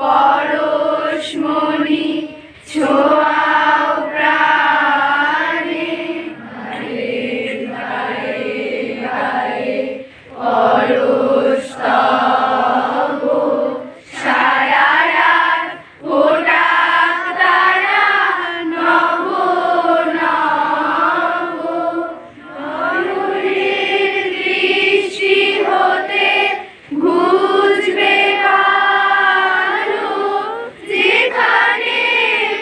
পরশমণি ছোঁয়াও প্রাণে, পরশতব সারা রাত ফোটাক তারা নব নব, ময়ূরের দৃষ্টি হতে ঘুচবে আলো, যেখানে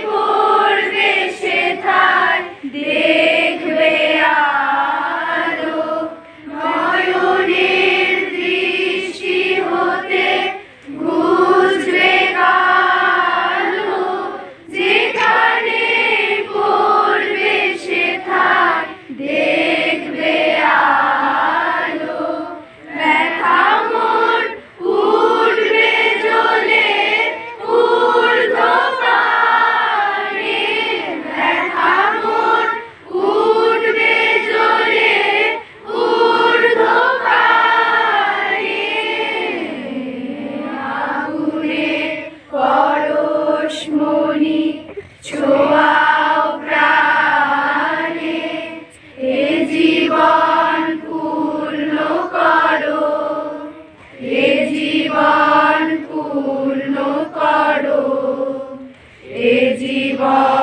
পড়বে সেথায় দেখবে আলো। ময়ূরের দৃষ্টি হতে ঘুচবে আলো, যেখানে পড়বে সেথায় দেখবে আলো। ব্যথা মন উঠবে জ্বলে ঊর্ধ্বপানে, ব্যথা মন উঠবে জ্বলে ঊর্ধ্বপানে। আগুনের পরশমণি ছোঁয়াও প্রাণে, এ জীবন পূর্ণ করো, এ জীবন পূর্ণ করো, এ জীবন